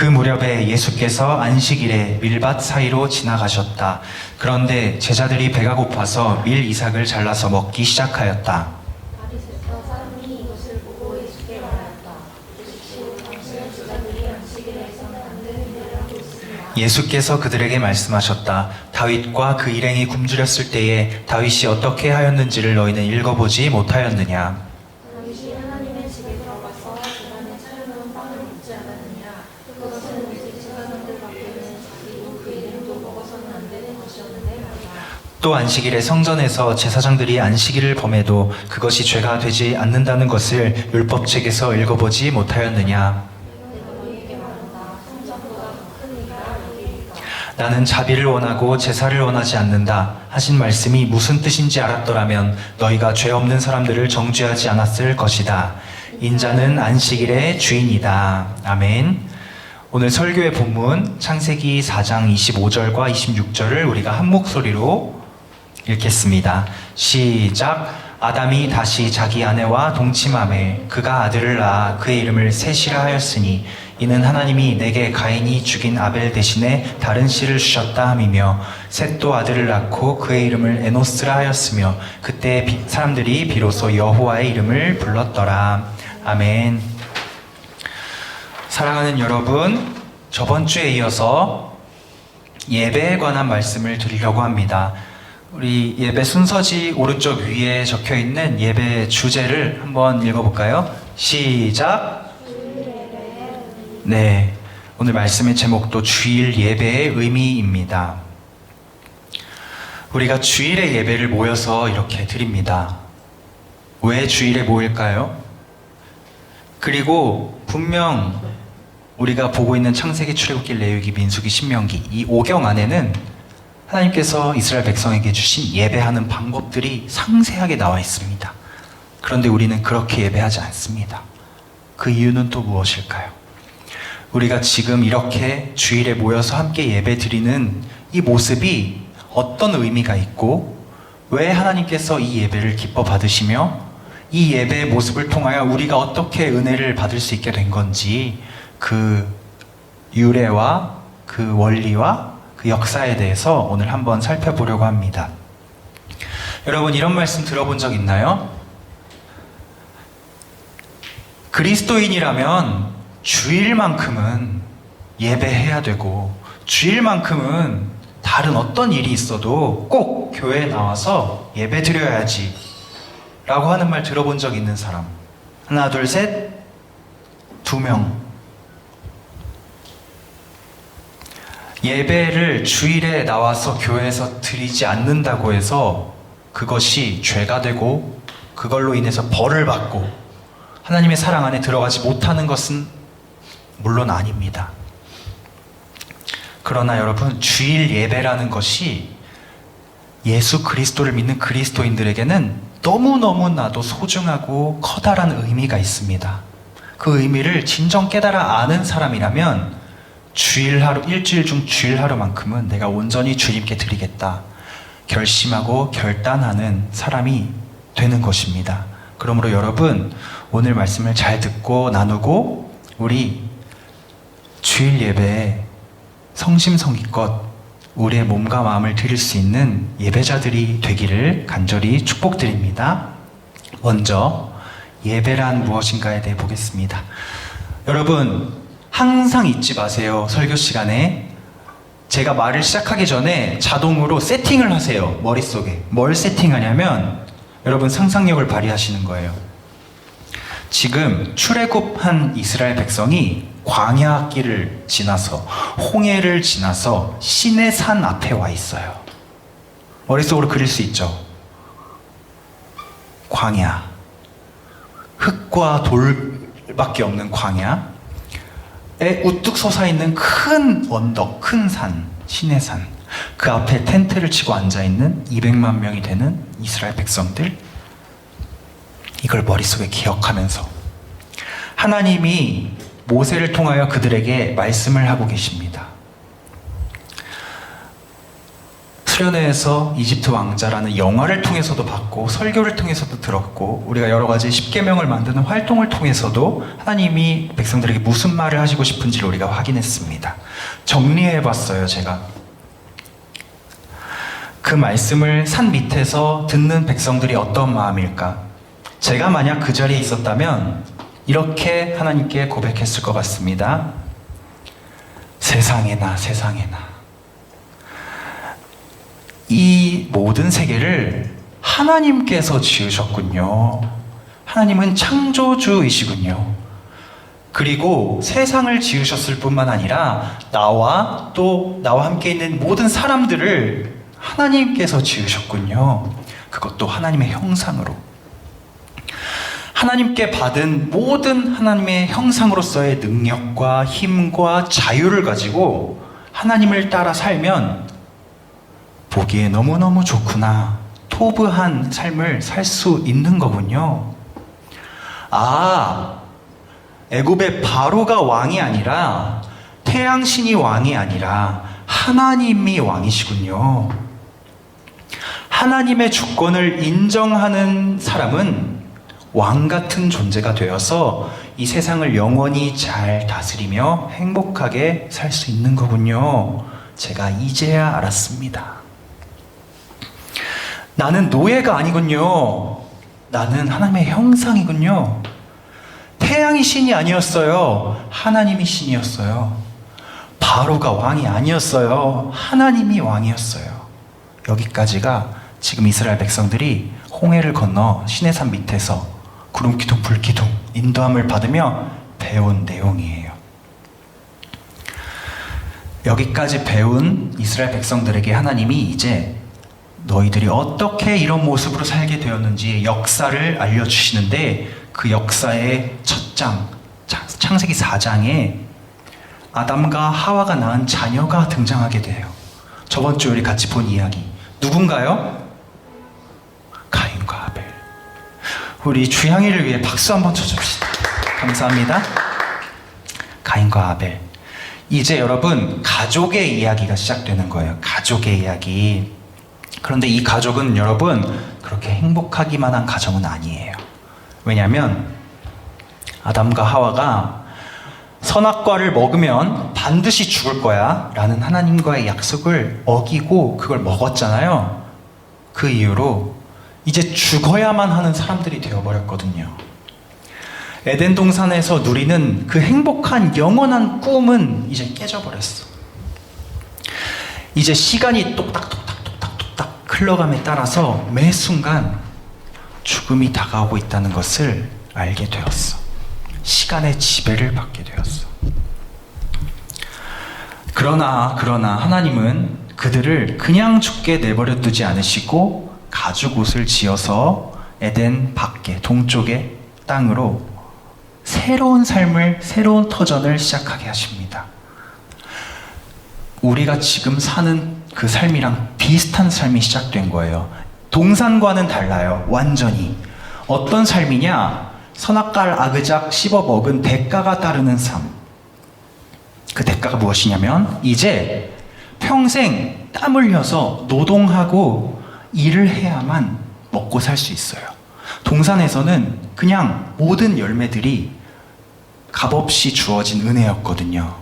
그 무렵에 예수께서 안식일에 밀밭 사이로 지나가셨다. 그런데 제자들이 배가 고파서 밀 이삭을 잘라서 먹기 시작하였다. 바리새파 사람이 이것을 보고 예수께 말하였다. 보십시오, 당신의 제자들이 안식일에서는 안 되는 일을 하고 있습니다. 예수께서 그들에게 말씀하셨다. 다윗과 그 일행이 굶주렸을 때에 다윗이 어떻게 하였는지를 너희는 읽어보지 못하였느냐? 다윗이 하나님의 집에 들어가서 계단에 차려놓은 빵을 먹지 않았느냐? 그것은 오직 제사장들 밖에는 자기도 그 이름도 먹어서는 안 되는 것이었는데 말이야. 또 안식일에 성전에서 제사장들이 안식일을 범해도 그것이 죄가 되지 않는다는 것을 율법책에서 읽어보지 못하였느냐? 내가 너희에게 말한다. 성전보다 더 큰 이가 여기 있다. 나는 자비를 원하고 제사를 원하지 않는다 하신 말씀이 무슨 뜻인지 알았더라면 너희가 죄 없는 사람들을 정죄하지 않았을 것이다. 인자는 안식일의 주인이다. 아멘. 오늘 설교의 본문 창세기 4장 25절과 26절을 우리가 한 목소리로 읽겠습니다. 시작. 아담이 다시 자기 아내와 동침하매 그가 아들을 낳아 그의 이름을 셋이라 하였으니 이는 하나님이 내게 가인이 죽인 아벨 대신에 다른 씨를 주셨다 함이며 셋도 아들을 낳고 그의 이름을 에노스라 하였으며 그때 사람들이 비로소 여호와의 이름을 불렀더라. 아멘. 사랑하는 여러분, 저번 주에 이어서 예배에 관한 말씀을 드리려고 합니다. 우리 예배 순서지 오른쪽 위에 적혀 있는 예배 주제를 한번 읽어볼까요? 시작. 네, 오늘 말씀의 제목도 주일 예배의 의미입니다. 우리가 주일에 예배를 모여서 이렇게 드립니다. 왜 주일에 모일까요? 그리고 분명 우리가 보고 있는 창세기, 출애굽기, 레위기, 민수기, 신명기 이 5경 안에는 하나님께서 이스라엘 백성에게 주신 예배하는 방법들이 상세하게 나와 있습니다. 그런데 우리는 그렇게 예배하지 않습니다. 그 이유는 또 무엇일까요? 우리가 지금 이렇게 주일에 모여서 함께 예배 드리는 이 모습이 어떤 의미가 있고 왜 하나님께서 이 예배를 기뻐 받으시며 이 예배의 모습을 통하여 우리가 어떻게 은혜를 받을 수 있게 된 건지 그 유래와 그 원리와 그 역사에 대해서 오늘 한번 살펴보려고 합니다. 여러분, 이런 말씀 들어본 적 있나요? 그리스도인이라면 주일만큼은 예배해야 되고 주일만큼은 다른 어떤 일이 있어도 꼭 교회에 나와서 예배 드려야지 라고 하는 말 들어본 적 있는 사람? 하나, 둘, 셋, 2명. 예배를 주일에 나와서 교회에서 드리지 않는다고 해서 그것이 죄가 되고 그걸로 인해서 벌을 받고 하나님의 사랑 안에 들어가지 못하는 것은 물론 아닙니다. 그러나 여러분, 주일 예배라는 것이 예수 그리스도를 믿는 그리스도인들에게는 너무너무나도 소중하고 커다란 의미가 있습니다. 그 의미를 진정 깨달아 아는 사람이라면 주일 하루, 일주일 중 주일 하루만큼은 내가 온전히 주님께 드리겠다 결심하고 결단하는 사람이 되는 것입니다. 그러므로 여러분, 오늘 말씀을 잘 듣고 나누고 우리 주일 예배에 성심성의껏 우리의 몸과 마음을 드릴 수 있는 예배자들이 되기를 간절히 축복드립니다. 먼저 예배란 무엇인가에 대해 보겠습니다. 여러분, 항상 잊지 마세요. 설교 시간에 제가 말을 시작하기 전에 자동으로 세팅을 하세요. 머릿속에. 뭘 세팅하냐면 여러분, 상상력을 발휘하시는 거예요. 지금 출애굽한 이스라엘 백성이 광야길을 지나서 홍해를 지나서 시내 산 앞에 와 있어요. 머릿속으로 그릴 수 있죠. 광야, 흙과 돌밖에 없는 광야에 우뚝 솟아있는 큰 언덕, 큰 산, 시내산, 그 앞에 텐트를 치고 앉아있는 200만 명이 되는 이스라엘 백성들, 이걸 머릿속에 기억하면서 하나님이 모세를 통하여 그들에게 말씀을 하고 계십니다. 수련회에서 이집트 왕자라는 영화를 통해서도 봤고 설교를 통해서도 들었고 우리가 여러 가지 십계명을 만드는 활동을 통해서도 하나님이 백성들에게 무슨 말을 하시고 싶은지를 우리가 확인했습니다. 정리해봤어요. 제가 그 말씀을 산 밑에서 듣는 백성들이 어떤 마음일까? 제가 만약 그 자리에 있었다면 이렇게 하나님께 고백했을 것 같습니다. 세상에나 세상에나 이 모든 세계를 하나님께서 지으셨군요. 하나님은 창조주이시군요. 그리고 세상을 지으셨을 뿐만 아니라 나와 또 나와 함께 있는 모든 사람들을 하나님께서 지으셨군요. 그것도 하나님의 형상으로. 하나님께 받은 모든 하나님의 형상으로서의 능력과 힘과 자유를 가지고 하나님을 따라 살면 보기에 너무너무 좋구나. 토브한 삶을 살 수 있는 거군요. 아, 애굽의 바로가 왕이 아니라 태양신이 왕이 아니라 하나님이 왕이시군요. 하나님의 주권을 인정하는 사람은 왕 같은 존재가 되어서 이 세상을 영원히 잘 다스리며 행복하게 살 수 있는 거군요. 제가 이제야 알았습니다. 나는 노예가 아니군요. 나는 하나님의 형상이군요. 태양이 신이 아니었어요. 하나님이 신이었어요. 바로가 왕이 아니었어요. 하나님이 왕이었어요. 여기까지가 지금 이스라엘 백성들이 홍해를 건너 시내산 밑에서 구름기둥 불기둥 인도함을 받으며 배운 내용이에요. 여기까지 배운 이스라엘 백성들에게 하나님이 이제 너희들이 어떻게 이런 모습으로 살게 되었는지 역사를 알려주시는데 그 역사의 첫 장, 창세기 4장에 아담과 하와가 낳은 자녀가 등장하게 돼요. 저번 주 우리 같이 본 이야기. 누군가요? 가인과 아벨. 우리 주향이를 위해 박수 한번 쳐줍시다. 감사합니다. 가인과 아벨. 이제 여러분 가족의 이야기가 시작되는 거예요. 가족의 이야기. 그런데 이 가족은 여러분 그렇게 행복하기만 한 가정은 아니에요. 왜냐하면 아담과 하와가 선악과를 먹으면 반드시 죽을 거야 라는 하나님과의 약속을 어기고 그걸 먹었잖아요. 그 이후로 이제 죽어야만 하는 사람들이 되어버렸거든요. 에덴 동산에서 누리는 그 행복한 영원한 꿈은 이제 깨져버렸어. 이제 시간이 똑딱똑딱 흘러감에 따라서 매 순간 죽음이 다가오고 있다는 것을 알게 되었어. 시간의 지배를 받게 되었어. 그러나 하나님은 그들을 그냥 죽게 내버려 두지 않으시고 가죽옷을 지어서 에덴 밖에 동쪽의 땅으로 새로운 삶을, 새로운 터전을 시작하게 하십니다. 우리가 지금 사는 그 삶이랑 비슷한 삶이 시작된 거예요. 동산과는 달라요. 완전히. 어떤 삶이냐? 선악과를 아그작 씹어 먹은 대가가 따르는 삶. 그 대가가 무엇이냐면 이제 평생 땀 흘려서 노동하고 일을 해야만 먹고 살 수 있어요. 동산에서는 그냥 모든 열매들이 값없이 주어진 은혜였거든요.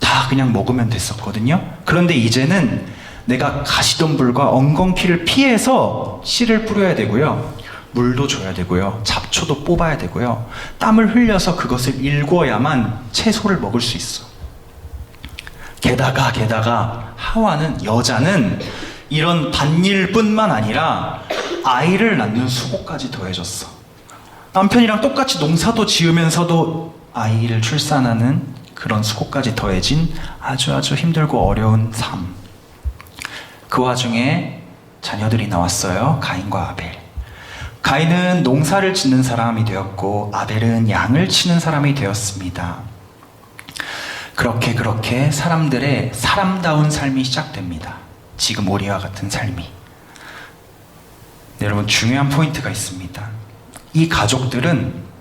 다 그냥 먹으면 됐었거든요. 그런데 이제는 내가 가시덤불과 엉겅퀴를 피해서 씨를 뿌려야 되고요. 물도 줘야 되고요. 잡초도 뽑아야 되고요. 땀을 흘려서 그것을 일궈야만 채소를 먹을 수 있어. 게다가 하와는, 여자는 이런 밭일뿐만 아니라 아이를 낳는 수고까지 더해졌어. 남편이랑 똑같이 농사도 지으면서도 아이를 출산하는 그런 수고까지 더해진 아주 힘들고 어려운 삶. 그 와중에 자녀들이 나왔어요. 가인과 아벨. 가인은 농사를 짓는 사람이 되었고 아벨은 양을 치는 사람이 되었습니다. 그렇게 사람들의 사람다운 삶이 시작됩니다. 지금 우리와 같은 삶이. 네, 여러분 중요한 포인트가 있습니다. 이 가족들은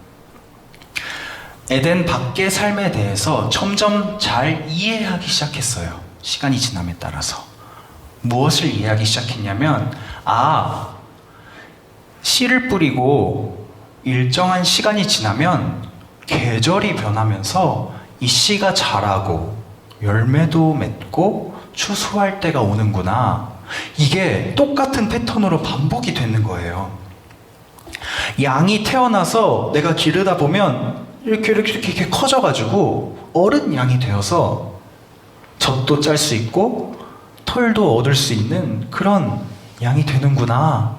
에덴 밖의 삶에 대해서 점점 잘 이해하기 시작했어요. 시간이 지남에 따라서. 무엇을 이해하기 시작했냐면, 씨를 뿌리고 일정한 시간이 지나면 계절이 변하면서 이 씨가 자라고 열매도 맺고 추수할 때가 오는구나. 이게 똑같은 패턴으로 반복이 되는 거예요. 양이 태어나서 내가 기르다 보면 이렇게 커져가지고 어른 양이 되어서 젖도 짤 수 있고 털도 얻을 수 있는 그런 양이 되는구나.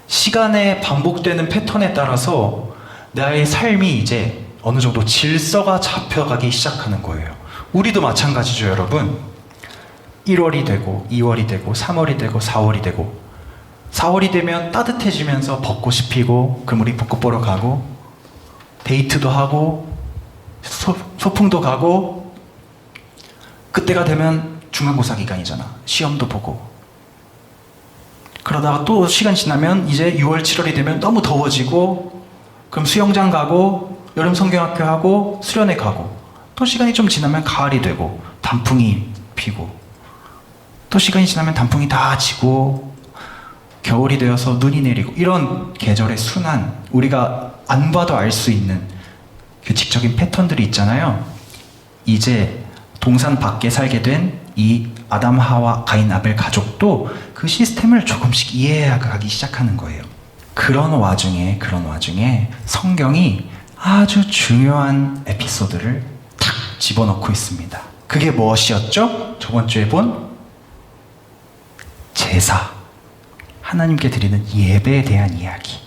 시간에 반복되는 패턴에 따라서 나의 삶이 이제 어느 정도 질서가 잡혀가기 시작하는 거예요. 우리도 마찬가지죠, 여러분. 1월이 되고 2월이 되고 3월이 되고 4월이 되고 4월이 되면 따뜻해지면서 벚꽃이 피고 그럼 우리 벚꽃 보러 가고 데이트도 하고 소풍도 가고 그때가 되면 중간고사 기간이잖아. 시험도 보고 그러다가 또 시간 지나면 이제 6월 7월이 되면 너무 더워지고 그럼 수영장 가고 여름 성경학교 하고 수련회 가고 또 시간이 좀 지나면 가을이 되고 단풍이 피고 또 시간이 지나면 단풍이 다 지고 겨울이 되어서 눈이 내리고 이런 계절의 순환, 우리가 안 봐도 알 수 있는 규칙적인 패턴들이 있잖아요. 이제 동산 밖에 살게 된 이 아담, 하와, 가인, 아벨 가족도 그 시스템을 조금씩 이해하기 시작하는 거예요. 그런 와중에 성경이 아주 중요한 에피소드를 탁 집어넣고 있습니다. 그게 무엇이었죠? 저번 주에 본 제사, 하나님께 드리는 예배에 대한 이야기.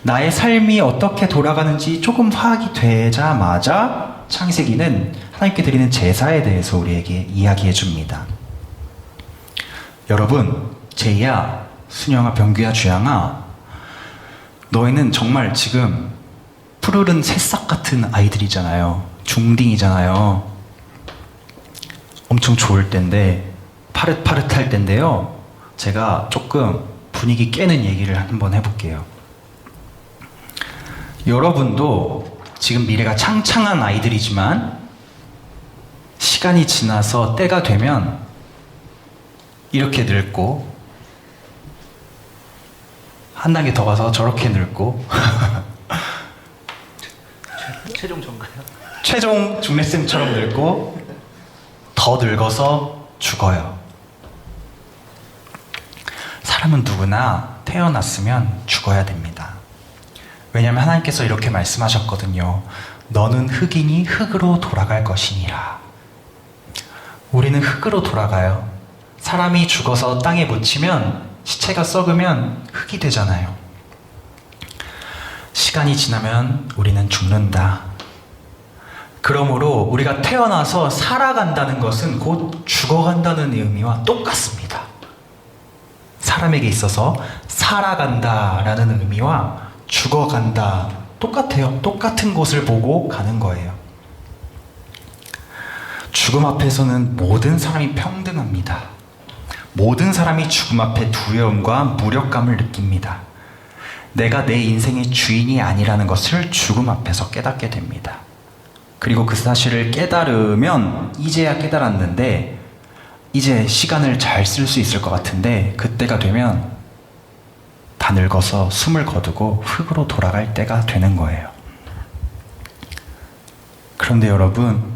나의 삶이 어떻게 돌아가는지 조금 파악이 되자마자 창세기는 하나님께 드리는 제사에 대해서 우리에게 이야기해 줍니다. 여러분, 제이야, 순영아, 병규야, 주양아, 너희는 정말 지금 푸르른 새싹 같은 아이들이잖아요. 중딩이잖아요. 엄청 좋을 때인데, 파릇파릇할 때인데요. 제가 조금 분위기 깨는 얘기를 한번 해볼게요. 여러분도 지금 미래가 창창한 아이들이지만 시간이 지나서 때가 되면 이렇게 늙고 한 단계 더 가서 저렇게 늙고 최종 전가요? 최종 중래쌤처럼 늙고 더 늙어서 죽어요. 사람은 누구나 태어났으면 죽어야 됩니다. 왜냐하면 하나님께서 이렇게 말씀하셨거든요. 너는 흙이니 흙으로 돌아갈 것이니라. 우리는 흙으로 돌아가요. 사람이 죽어서 땅에 묻히면 시체가 썩으면 흙이 되잖아요. 시간이 지나면 우리는 죽는다. 그러므로 우리가 태어나서 살아간다는 것은 곧 죽어간다는 의미와 똑같습니다. 사람에게 있어서 살아간다라는 의미와 죽어간다 똑같아요. 똑같은 곳을 보고 가는 거예요. 죽음 앞에서는 모든 사람이 평등합니다. 모든 사람이 죽음 앞에 두려움과 무력감을 느낍니다. 내가 내 인생의 주인이 아니라는 것을 죽음 앞에서 깨닫게 됩니다. 그리고 그 사실을 깨달으면 이제야 깨달았는데 이제 시간을 잘 쓸 수 있을 것 같은데 그때가 되면 다 늙어서 숨을 거두고 흙으로 돌아갈 때가 되는 거예요. 그런데 여러분,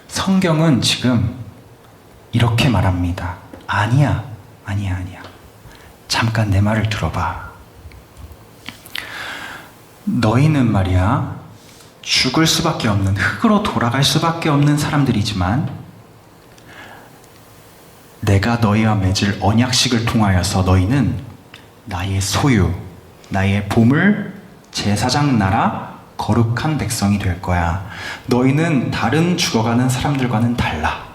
성경은 지금 이렇게 말합니다. 아니야. 잠깐 내 말을 들어봐. 너희는 말이야, 죽을 수밖에 없는, 흙으로 돌아갈 수밖에 없는 사람들이지만 내가 너희와 맺을 언약식을 통하여서 너희는 나의 소유, 나의 보물, 제사장 나라, 거룩한 백성이 될 거야. 너희는 다른 죽어가는 사람들과는 달라.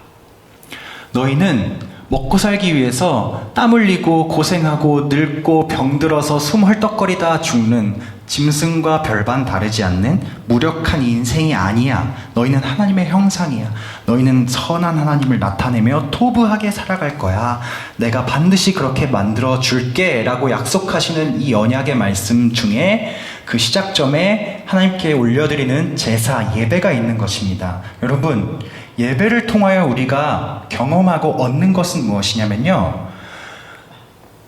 너희는 먹고 살기 위해서 땀 흘리고 고생하고 늙고 병들어서 숨 헐떡거리다 죽는 짐승과 별반 다르지 않는 무력한 인생이 아니야. 너희는 하나님의 형상이야. 너희는 선한 하나님을 나타내며 토부하게 살아갈 거야. 내가 반드시 그렇게 만들어 줄게 라고 약속하시는 이 언약의 말씀 중에 그 시작점에 하나님께 올려드리는 제사, 예배가 있는 것입니다. 여러분, 예배를 통하여 우리가 경험하고 얻는 것은 무엇이냐면요.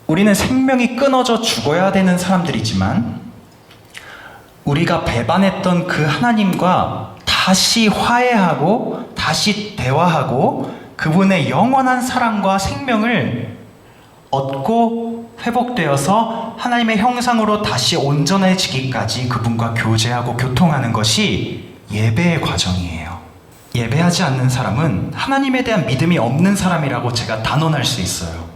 우리는 생명이 끊어져 죽어야 되는 사람들이지만 우리가 배반했던 그 하나님과 다시 화해하고 다시 대화하고 그분의 영원한 사랑과 생명을 얻고 회복되어서 하나님의 형상으로 다시 온전해지기까지 그분과 교제하고 교통하는 것이 예배의 과정이에요. 예배하지 않는 사람은 하나님에 대한 믿음이 없는 사람이라고 제가 단언할 수 있어요.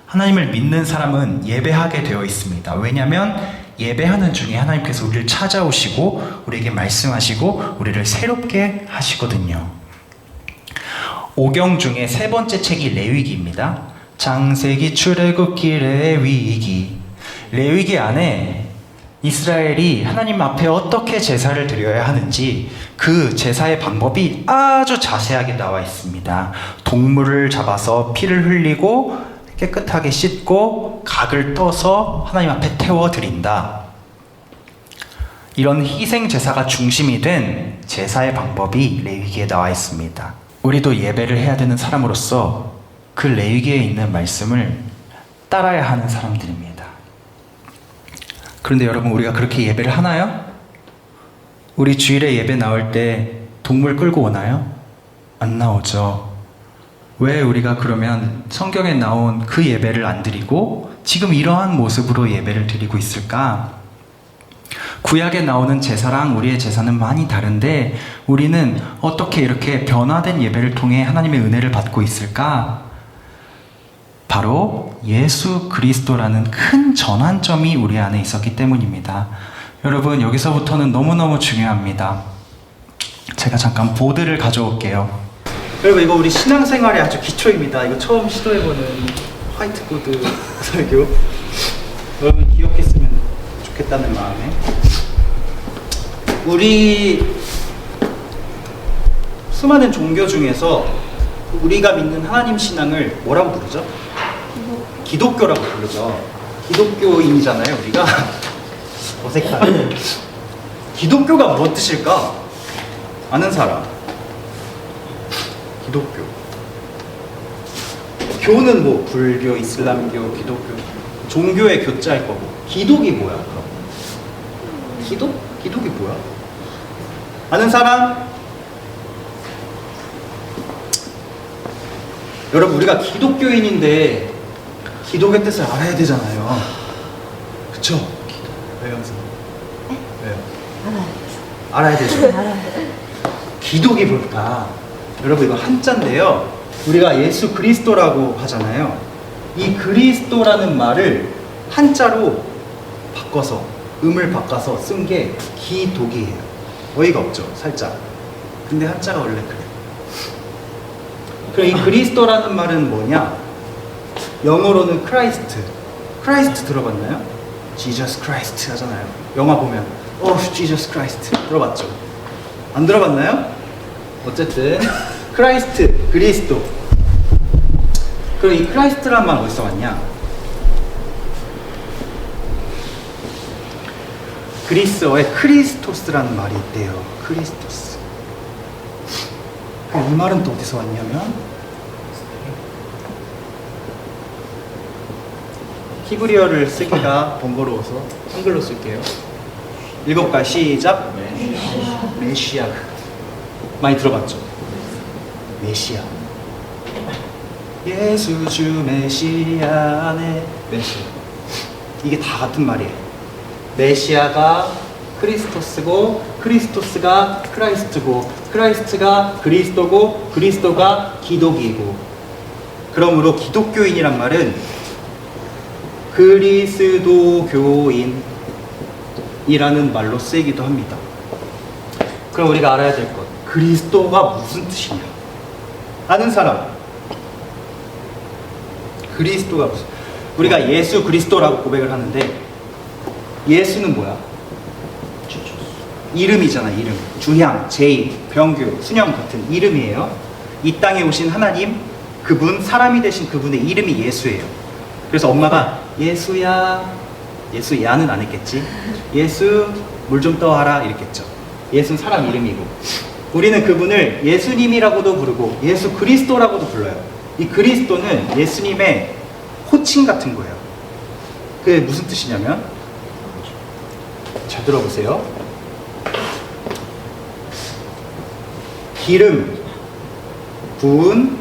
하나님을 믿는 사람은 예배하게 되어 있습니다. 왜냐하면 예배하는 중에 하나님께서 우리를 찾아오시고 우리에게 말씀하시고 우리를 새롭게 하시거든요. 오경 중에 세 번째 책이 레위기입니다. 창세기, 출애굽기, 레위기. 레위기 안에 이스라엘이 하나님 앞에 어떻게 제사를 드려야 하는지 그 제사의 방법이 아주 자세하게 나와 있습니다. 동물을 잡아서 피를 흘리고 깨끗하게 씻고 각을 떠서 하나님 앞에 태워드린다. 이런 희생 제사가 중심이 된 제사의 방법이 레위기에 나와 있습니다. 우리도 예배를 해야 되는 사람으로서 그 레위기에 있는 말씀을 따라야 하는 사람들입니다. 그런데 여러분, 우리가 그렇게 예배를 하나요? 우리 주일에 예배 나올 때 동물 끌고 오나요? 안 나오죠. 왜 우리가 그러면 성경에 나온 그 예배를 안 드리고 지금 이러한 모습으로 예배를 드리고 있을까? 구약에 나오는 제사랑 우리의 제사는 많이 다른데 우리는 어떻게 이렇게 변화된 예배를 통해 하나님의 은혜를 받고 있을까? 바로 예수 그리스도라는 큰 전환점이 우리 안에 있었기 때문입니다. 여러분, 여기서부터는 너무너무 중요합니다. 제가 잠깐 보드를 가져올게요. 여러분, 이거 우리 신앙생활의 아주 기초입니다. 이거 처음 시도해보는 화이트보드 설교. 여러분 기억했으면 좋겠다는 마음에 우리 수많은 종교 중에서 우리가 믿는 하나님 신앙을 뭐라고 부르죠? 기독교라고 부르죠. 기독교인이잖아요, 우리가. 어색하네. 기독교가 무엇 뜻일까? 아는 사람? 기독교. 교는 뭐 불교, 이슬람교, 기독교. 종교의 교자일 거고. 기독이 뭐야, 그럼? 기독? 기독이 뭐야? 아는 사람? 여러분, 우리가 기독교인인데 기독의 뜻을 알아야 되잖아요. 그쵸? 왜요, 선생님? 왜요? 알아야 되죠. 기독이 뭘까? 여러분, 이거 한자인데요. 우리가 예수 그리스도라고 하잖아요. 이 그리스도라는 말을 한자로 바꿔서, 음을 바꿔서 쓴 게 기독이에요. 어이가 없죠, 살짝. 근데 한자가 원래 그래요. 그럼 이 그리스도라는 말은 뭐냐? 영어로는 크라이스트. 크라이스트 들어봤나요? Jesus Christ 하잖아요. 영화 보면 Jesus Christ 들어봤죠? 안 들어봤나요? 어쨌든 크라이스트, 그리스도. 그럼 이 크라이스트란 말 어디서 왔냐? 그리스어에 크리스토스라는 말이 있대요. 크리스토스. 이 말은 또 어디서 왔냐면 히브리어를 쓰기가 번거로워서 한글로 쓸게요. 읽어볼까요? 시작. 메시아. 많이 들어봤죠? 메시아. 예수 주 메시아네. 메시아. 이게 다 같은 말이에요. 메시아가 크리스토스고, 크리스토스가 크라이스트고, 크라이스트가 그리스도고, 그리스도가 기독이고. 그러므로 기독교인이란 말은 그리스도교인이라는 말로 쓰이기도 합니다. 그럼 우리가 알아야 될 것, 그리스도가 무슨 뜻이냐? 아는 사람? 그리스도가 무슨? 우리가 예수 그리스도라고 고백을 하는데 예수는 뭐야? 이름이잖아, 이름. 주향, 제이, 병규, 순영 같은 이름이에요. 이 땅에 오신 하나님, 그분, 사람이 되신 그분의 이름이 예수예요. 그래서 엄마가 예수야, 예수야는 안 했겠지. 예수, 물 좀 떠와라 이랬겠죠. 예수는 사람 이름이고. 우리는 그분을 예수님이라고도 부르고 예수 그리스도라고도 불러요. 이 그리스도는 예수님의 호칭 같은 거예요. 그게 무슨 뜻이냐면, 잘 들어보세요. 기름 부은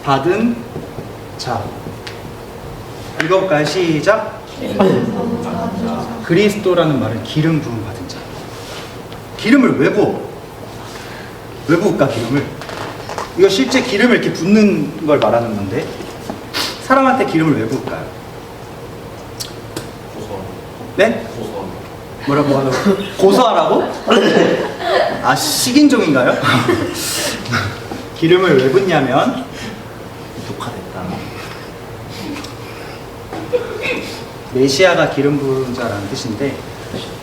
받은 자. 읽어볼까요? 시작. 그리스도라는 말은 기름 부음 받은 자. 기름을 왜 부어? 왜 부을까, 기름을? 이거 실제 기름을 이렇게 붓는 걸 말하는 건데, 사람한테 기름을 왜 부을까요? 네? 뭐라고 하라고? 고소하라고? 아, 식인종인가요? 기름을 왜 붓냐면, 녹화됐다. 메시아가 기름 부은 자라는 뜻인데,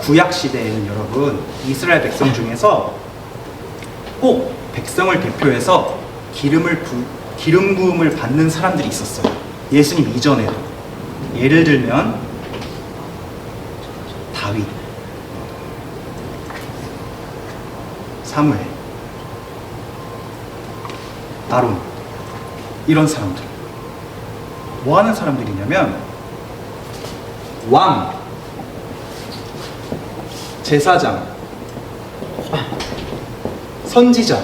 구약 시대에는 여러분, 이스라엘 백성 중에서 꼭 백성을 대표해서 기름 부음을 받는 사람들이 있었어요. 예수님 이전에도. 예를 들면 다윗, 사무엘, 아론, 이런 사람들. 뭐 하는 사람들이냐면 왕, 제사장, 선지자,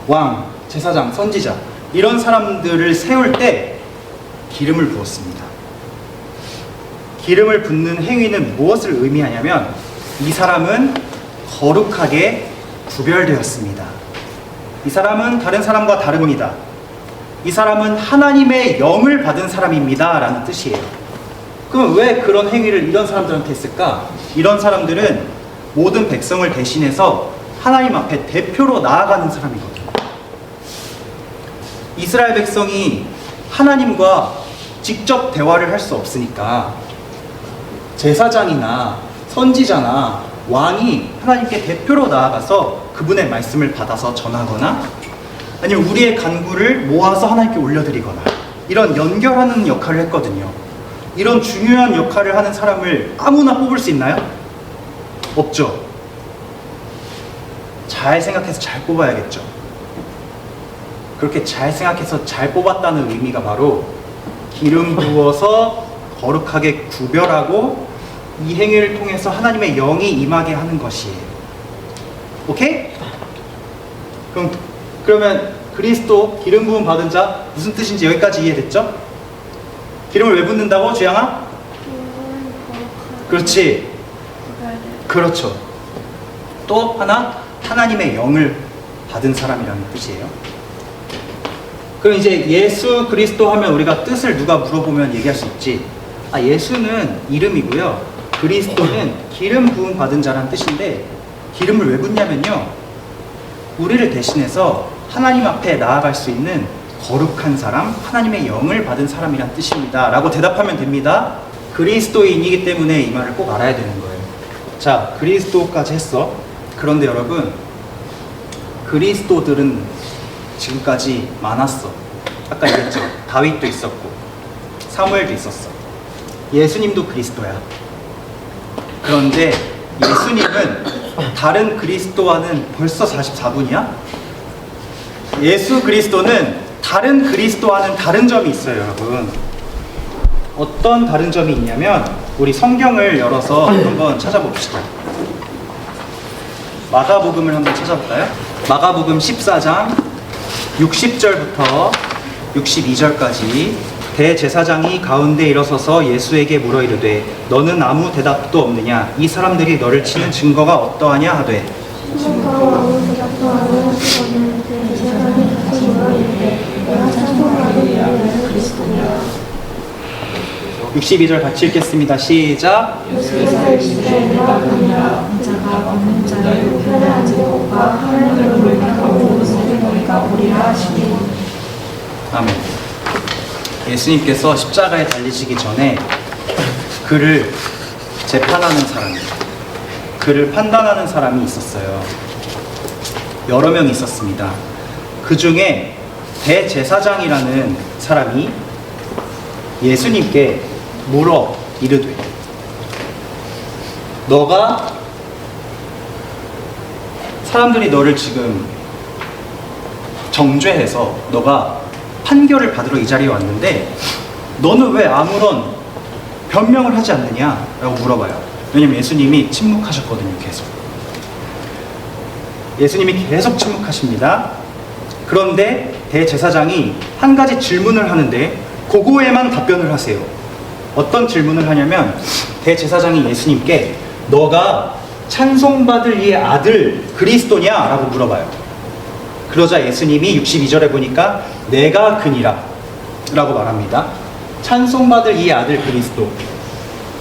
왕, 제사장, 선지자, 이런 사람들을 세울 때 기름을 부었습니다. 기름을 붓는 행위는 무엇을 의미하냐면, 이 사람은 거룩하게 구별되었습니다. 이 사람은 다른 사람과 다릅니다. 이 사람은 하나님의 영을 받은 사람입니다 라는 뜻이에요. 그럼 왜 그런 행위를 이런 사람들한테 했을까? 이런 사람들은 모든 백성을 대신해서 하나님 앞에 대표로 나아가는 사람이거든요. 이스라엘 백성이 하나님과 직접 대화를 할 수 없으니까 제사장이나 선지자나 왕이 하나님께 대표로 나아가서 그분의 말씀을 받아서 전하거나, 아니면 우리의 간구를 모아서 하나님께 올려드리거나, 이런 연결하는 역할을 했거든요. 이런 중요한 역할을 하는 사람을 아무나 뽑을 수 있나요? 없죠. 잘 생각해서 잘 뽑아야겠죠. 그렇게 잘 생각해서 잘 뽑았다는 의미가 바로 기름 부어서 거룩하게 구별하고 이 행위를 통해서 하나님의 영이 임하게 하는 것이에요. 오케이? 그러면 그리스도 기름 부음 받은 자 무슨 뜻인지 여기까지 이해됐죠? 기름을 왜 붓는다고, 주양아? 그렇지. 그렇죠. 또 하나, 하나님의 영을 받은 사람이라는 뜻이에요. 그럼 이제 예수 그리스도 하면 우리가 뜻을 누가 물어보면 얘기할 수 있지. 아, 예수는 이름이고요, 그리스도는 기름 부음 받은 자라는 뜻인데, 기름을 왜 붓냐면요, 우리를 대신해서 하나님 앞에 나아갈 수 있는 거룩한 사람, 하나님의 영을 받은 사람이란 뜻입니다 라고 대답하면 됩니다. 그리스도인이기 때문에 이 말을 꼭 알아야 되는 거예요. 자, 그리스도까지 했어. 그런데 여러분, 그리스도들은 지금까지 많았어. 아까 얘기했죠. 다윗도 있었고 사무엘도 있었어. 예수님도 그리스도야. 그런데 예수님은 다른 그리스도와는 벌써 44분이야? 예수 그리스도는 다른 그리스도와는 다른 점이 있어요, 여러분. 어떤 다른 점이 있냐면, 우리 성경을 열어서 한번 찾아봅시다. 마가복음을 한번 찾아볼까요? 마가복음 14장 60절부터 62절까지. 대제사장이 가운데 일어서서 예수에게 물어 이르되 너는 아무 대답도 없느냐? 이 사람들이 너를 치는 증거가 어떠하냐 하되. 증거가 아무 대답도 안 하시거든 대제사장이 다시 물어 이르되 내가 찬송하는 그리스도냐? 62절 같이 읽겠습니다. 시작. 요새가 이르되 내가 보니라 자가 없는 자를 편애하지 못과 하나님을 불평하고 모든 너희가 보리라 하시니. 아멘. 예수님께서 십자가에 달리시기 전에 그를 재판하는 사람, 그를 판단하는 사람이 있었어요. 여러 명 있었습니다. 그 중에 대제사장이라는 사람이 예수님께 물어 이르되 너가 사람들이 너를 지금 정죄해서 너가 판결을 받으러 이 자리에 왔는데 너는 왜 아무런 변명을 하지 않느냐? 라고 물어봐요. 왜냐면 예수님이 침묵하셨거든요, 계속. 예수님이 계속 침묵하십니다. 그런데 대제사장이 한 가지 질문을 하는데 그거에만 답변을 하세요. 어떤 질문을 하냐면 대제사장이 예수님께 너가 찬송받을 이 아들 그리스도냐? 라고 물어봐요. 그러자 예수님이 62절에 보니까 내가 그니라 라고 말합니다. 찬송받을 이 아들 그리스도.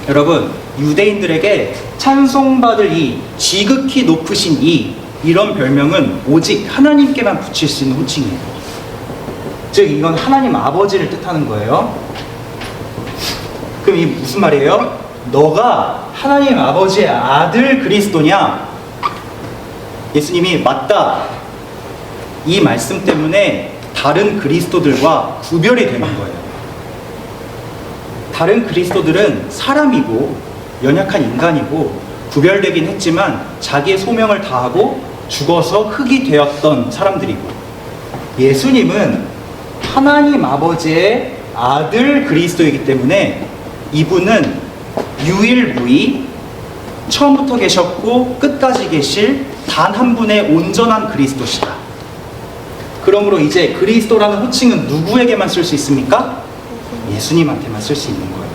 여러분, 유대인들에게 찬송받을 이 지극히 높으신 이런 별명은 오직 하나님께만 붙일 수 있는 호칭이에요. 즉 이건 하나님 아버지를 뜻하는 거예요. 그럼 이 무슨 말이에요? 너가 하나님 아버지의 아들 그리스도냐? 예수님이 맞다. 이 말씀 때문에 다른 그리스도들과 구별이 되는 거예요. 다른 그리스도들은 사람이고 연약한 인간이고 구별되긴 했지만 자기의 소명을 다하고 죽어서 흙이 되었던 사람들이고, 예수님은 하나님 아버지의 아들 그리스도이기 때문에 이분은 유일무이 처음부터 계셨고 끝까지 계실 단 한 분의 온전한 그리스도시다. 그러므로 이제 그리스도라는 호칭은 누구에게만 쓸 수 있습니까? 예수님한테만 쓸 수 있는 거예요.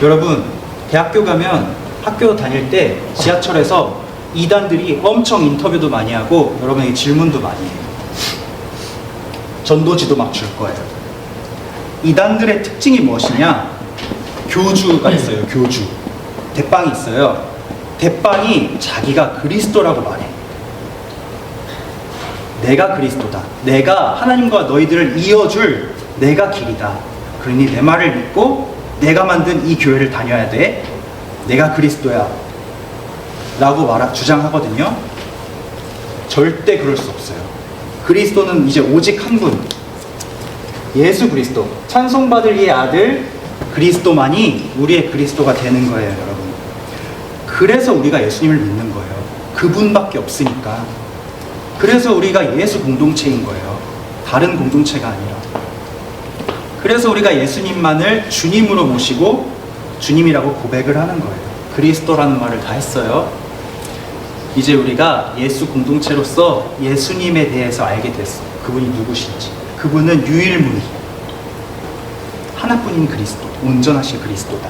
여러분, 대학교 가면 학교 다닐 때 지하철에서 이단들이 엄청 인터뷰도 많이 하고 여러분에게 질문도 많이 해요. 전도지도 막 줄 거예요. 이단들의 특징이 무엇이냐? 교주가 있어요. 교주. 대빵이 있어요. 대빵이 자기가 그리스도라고 말해. 내가 그리스도다. 내가 하나님과 너희들을 이어줄 내가 길이다. 그러니 내 말을 믿고 내가 만든 이 교회를 다녀야 돼. 내가 그리스도야 라고 주장하거든요. 절대 그럴 수 없어요. 그리스도는 이제 오직 한 분, 예수 그리스도, 찬송받을 이 아들 그리스도만이 우리의 그리스도가 되는 거예요, 여러분. 그래서 우리가 예수님을 믿는 거예요. 그분밖에 없으니까. 그래서 우리가 예수 공동체인 거예요. 다른 공동체가 아니라. 그래서 우리가 예수님만을 주님으로 모시고 주님이라고 고백을 하는 거예요. 그리스도라는 말을 다 했어요. 이제 우리가 예수 공동체로서 예수님에 대해서 알게 됐어. 그분이 누구신지. 그분은 유일무이 하나뿐인 그리스도, 온전하신 그리스도다.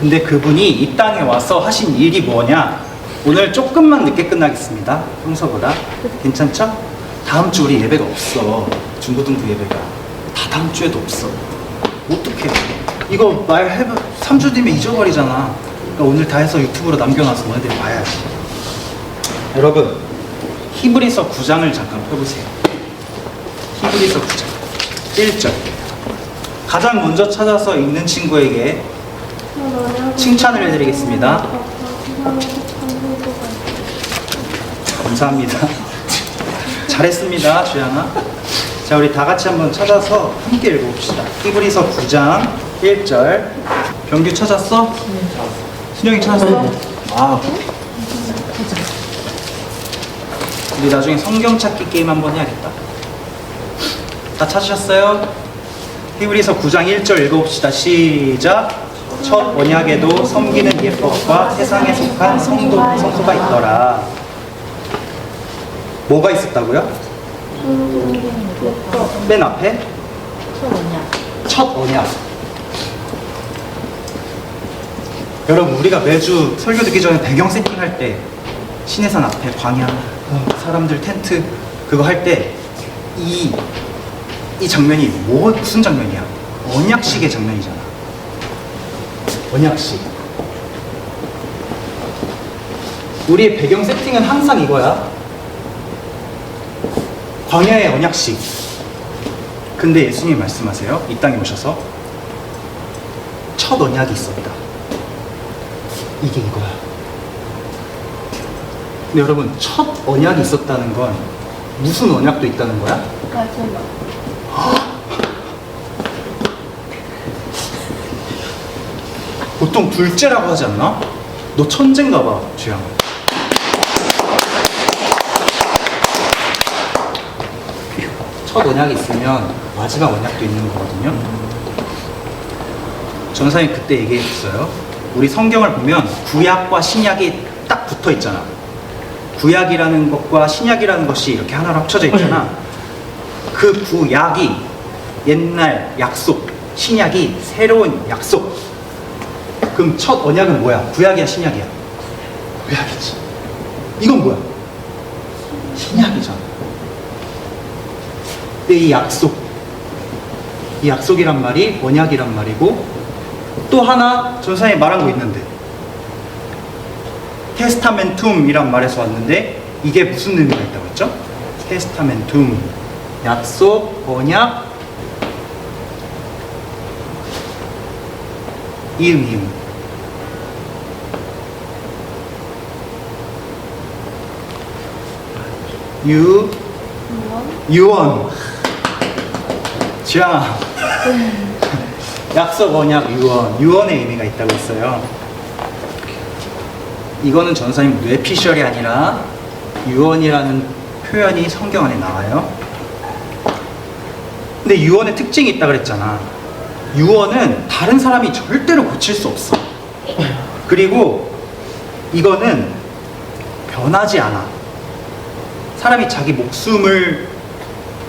근데 그분이 이 땅에 와서 하신 일이 뭐냐? 오늘 조금만 늦게 끝나겠습니다. 평소보다. 괜찮죠? 다음 주 우리 예배가 없어. 중고등부 예배가. 다 다음 주에도 없어. 어떡해. 이거 말해봐. 3주 뒤면 잊어버리잖아. 그러니까 오늘 다 해서 유튜브로 남겨놔서 너희들이 봐야지. 여러분, 히브리서 9장을 잠깐 펴보세요. 히브리서 9장 1절. 가장 먼저 찾아서 읽는 친구에게 칭찬을 해드리겠습니다. 감사합니다. 잘했습니다, 주양아. 자, 우리 다 같이 한번 찾아서 함께 읽어봅시다. 히브리서 9장 1절. 병규 찾았어? 순영이 찾았어? 아, 우리 나중에 성경 찾기 게임 한번 해야겠다. 다 찾으셨어요? 히브리서 9장 1절 읽어봅시다. 시작. 첫 언약에도 섬기는 예법과 세상에 속한 성소가 있더라. 뭐가 있었다고요? 맨 앞에? 첫 언약. 여러분, 우리가 매주 설교 듣기 전에 배경 세팅할 때 신해산 앞에 광야, 사람들 텐트 그거 할 때 이 장면이 무슨 장면이야? 언약식의 장면이잖아. 언약식. 우리의 배경 세팅은 항상 이거야. 광야의 언약식. 근데 예수님이 말씀하세요. 이 땅에 오셔서 첫 언약이 있었다. 이게 이거야. 근데 여러분, 첫 언약이 있었다는 건 무슨 언약도 있다는 거야? 보통 둘째라고 하지 않나? 너 천재인가 봐, 주양. 첫 언약이 있으면 마지막 언약도 있는 거거든요. 전사님 그때 얘기했어요. 우리 성경을 보면 구약과 신약이 딱 붙어 있잖아. 구약이라는 것과 신약이라는 것이 이렇게 하나로 합쳐져 있잖아. 그 구약이 옛날 약속, 신약이 새로운 약속. 그럼 첫 언약은 뭐야? 구약이야, 신약이야? 구약이지. 이건 뭐야? 신약이잖아. 근데 이 약속이란 말이 언약이란 말이고, 또 하나 전사님이 말한 거 있는데, 테스타멘툼이란 말에서 왔는데 이게 무슨 의미가 있다고 했죠? 테스타멘툼, 약속, 언약, 이음. 유언. 지아. 약속, 언약, 유언의 의미가 있다고 했어요. 이거는 전사님 뇌피셜이 아니라 유언이라는 표현이 성경 안에 나와요. 근데 유언의 특징이 있다 그랬잖아. 유언은 다른 사람이 절대로 고칠 수 없어. 그리고 이거는 변하지 않아. 사람이 자기 목숨을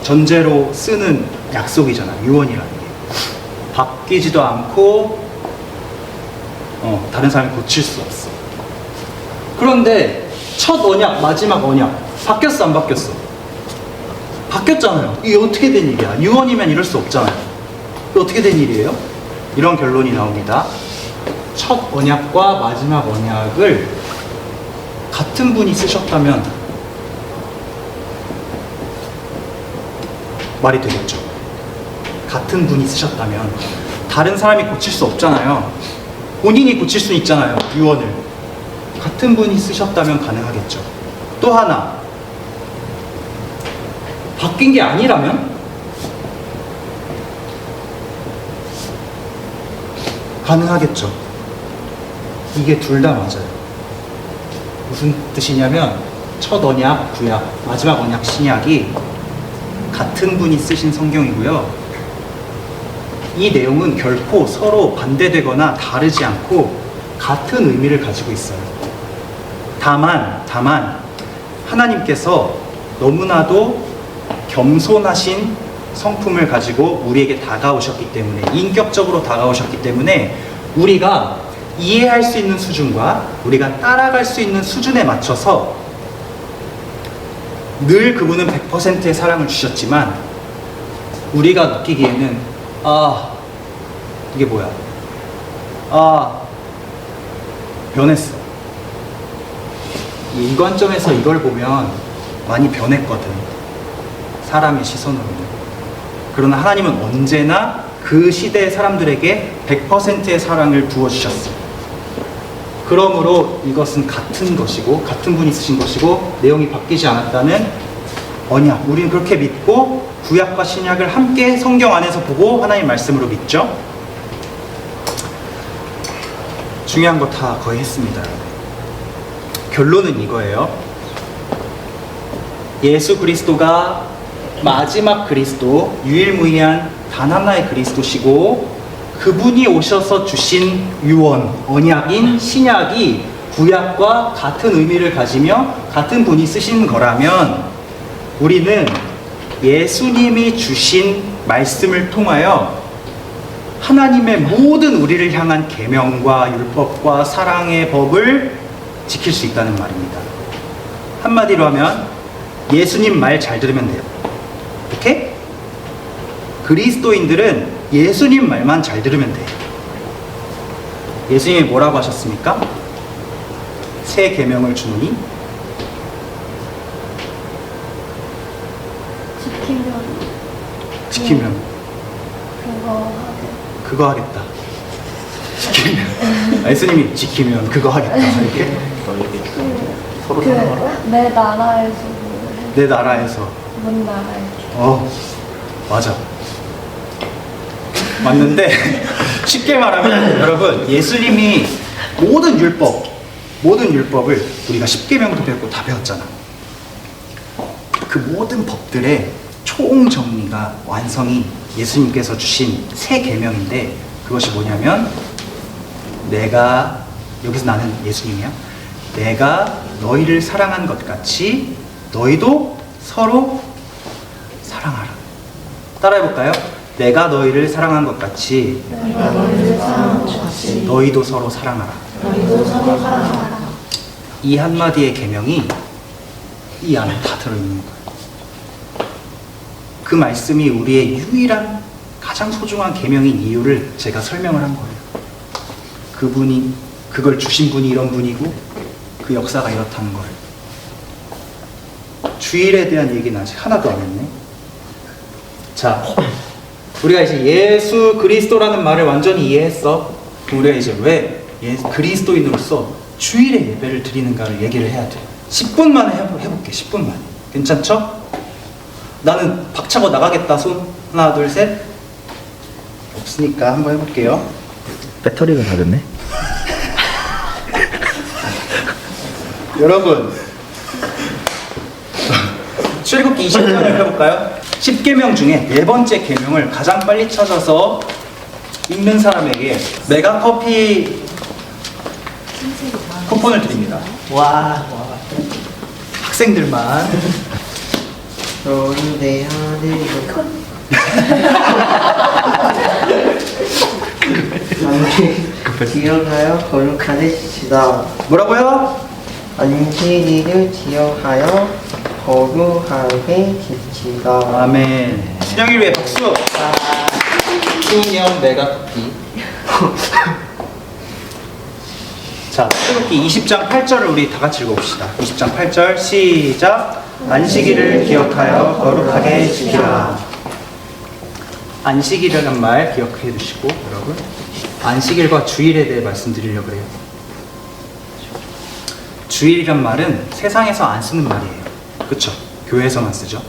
전제로 쓰는 약속이잖아, 유언이라는 게. 바뀌지도 않고 다른 사람이 고칠 수 없어. 그런데 첫 언약, 마지막 언약 바뀌었어, 안 바뀌었어? 바뀌었잖아요. 이게 어떻게 된 일이야? 유언이면 이럴 수 없잖아요. 이게 어떻게 된 일이에요? 이런 결론이 나옵니다. 첫 언약과 마지막 언약을 같은 분이 쓰셨다면 말이 되겠죠. 같은 분이 쓰셨다면 다른 사람이 고칠 수 없잖아요. 본인이 고칠 수 있잖아요, 유언을. 같은 분이 쓰셨다면 가능하겠죠. 또 하나, 바뀐 게 아니라면 가능하겠죠. 이게 둘 다 맞아요. 무슨 뜻이냐면 첫 언약, 구약, 마지막 언약, 신약이 같은 분이 쓰신 성경이고요. 이 내용은 결코 서로 반대되거나 다르지 않고 같은 의미를 가지고 있어요. 다만 하나님께서 너무나도 겸손하신 성품을 가지고 우리에게 다가오셨기 때문에, 인격적으로 다가오셨기 때문에 우리가 이해할 수 있는 수준과 우리가 따라갈 수 있는 수준에 맞춰서 늘 그분은 100%의 사랑을 주셨지만 우리가 느끼기에는 이게 뭐야? 변했어. 이 관점에서 이걸 보면 많이 변했거든. 사람의 시선으로는. 그러나 하나님은 언제나 그 시대의 사람들에게 100%의 사랑을 부어주셨어. 그러므로 이것은 같은 것이고, 같은 분이 쓰신 것이고, 내용이 바뀌지 않았다는 언약. 우리는 그렇게 믿고 구약과 신약을 함께 성경 안에서 보고 하나님 말씀으로 믿죠. 중요한 거 다 거의 했습니다. 결론은 이거예요. 예수 그리스도가 마지막 그리스도, 유일무이한 단 하나의 그리스도시고, 그분이 오셔서 주신 유언, 언약인 신약이 구약과 같은 의미를 가지며 같은 분이 쓰신 거라면 우리는 예수님이 주신 말씀을 통하여 하나님의 모든 우리를 향한 계명과 율법과 사랑의 법을 지킬 수 있다는 말입니다. 한마디로 하면 예수님 말 잘 들으면 돼요. 오케이? 그리스도인들은 예수님 말만 잘 들으면 돼요. 예수님이 뭐라고 하셨습니까? 새 계명을 주노니 지키면 그거 하겠다. 지키면 예수님이 지키면 그거 하겠다. 이렇게 서로 내 나라에서 내 나라에서 문 나라에 맞아. 맞는데 쉽게 말하면 여러분, 예수님이 모든 율법을 우리가 10계명도 배웠고 다 배웠잖아. 그 모든 법들의 총정리가 완성이 예수님께서 주신 새 계명인데 그것이 뭐냐면 내가 여기서 나는 예수님이야. 내가 너희를 사랑한 것 같이 너희도 서로 사랑하라. 따라해볼까요? 내가 너희를 사랑한 것 같이 내가 너희를 사랑한 것 같이 너희도 서로 사랑하라. 너희도 서로 사랑하라. 이 한마디의 계명이 이 안에 다 들어있는 거예요. 그 말씀이 우리의 유일한 가장 소중한 계명인 이유를 제가 설명을 한 거예요. 그분이 그걸 주신 분이 이런 분이고 그 역사가 이렇다는 거예요. 주일에 대한 얘기는 아직 하나도 안 했네. 자, 우리가 이제 예수 그리스도라는 말을 완전히 이해했어. 우리가 이제 왜 그리스도인으로서 주일에 예배를 드리는가를 얘기를 해야 돼. 10분 만에 해볼게. 10분 만에. 괜찮죠? 나는 박차고 나가겠다. 손 하나 둘 셋. 없으니까 한번 해볼게요. 배터리가 다 됐네. 여러분, 출애굽기 20장을 해볼까요? 10계명 중에 4번째 계명을 가장 빨리 찾아서 읽는 사람에게 메가커피 쿠폰을 드립니다. 와. 학생들만. 너는 내 아들 기억하여 거룩하시다. 뭐라고요? 안식일을 기억하여 거룩하게 지키다. 아멘. 신영일 위해 박수. 신영 메가커피. 자, 출애굽기 20장 8절을 우리 다 같이 읽어봅시다. 20장 8절 시작. 안식일을 기억하여 거룩하게 지키라. 안식일이라는 말 기억해 두시고 여러분, 안식일과 주일에 대해 말씀드리려고 해요. 주일이란 말은 세상에서 안 쓰는 말이에요. 그쵸? 교회에서만 쓰죠.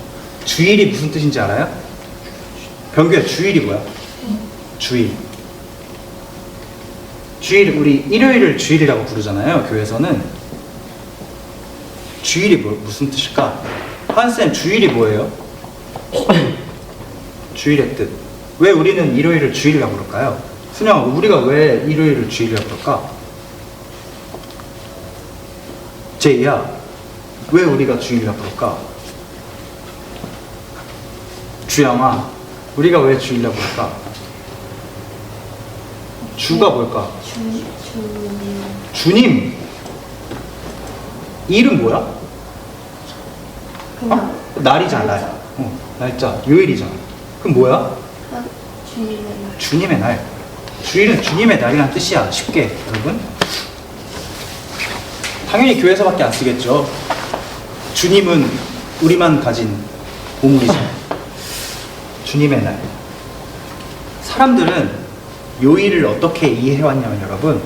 주일이 무슨 뜻인지 알아요? 병규야, 주일이 뭐야? 주일. 주일, 우리 일요일을 주일이라고 부르잖아요. 교회에서는. 주일이 무슨 뜻일까? 한쌤, 주일이 뭐예요? 주일의 뜻. 왜 우리는 일요일을 주일이라고 부를까요? 순영아, 우리가 왜 일요일을 주일이라고 부를까? 제이야, 왜 우리가 주일이라고 부를까? 주영아, 우리가 왜 주일이라고 부를까? 주가 뭘까? 주님. 일은 뭐야? 그냥 날이잖아, 날. 날짜, 요일이잖아. 그럼 뭐야? 주일의 날. 주님의 날. 주일은 주님의 날이란 뜻이야. 쉽게, 여러분. 당연히 교회에서밖에 안 쓰겠죠. 주님은 우리만 가진 보물이죠. 주님의 날. 사람들은 요일을 어떻게 이해해왔냐면 여러분,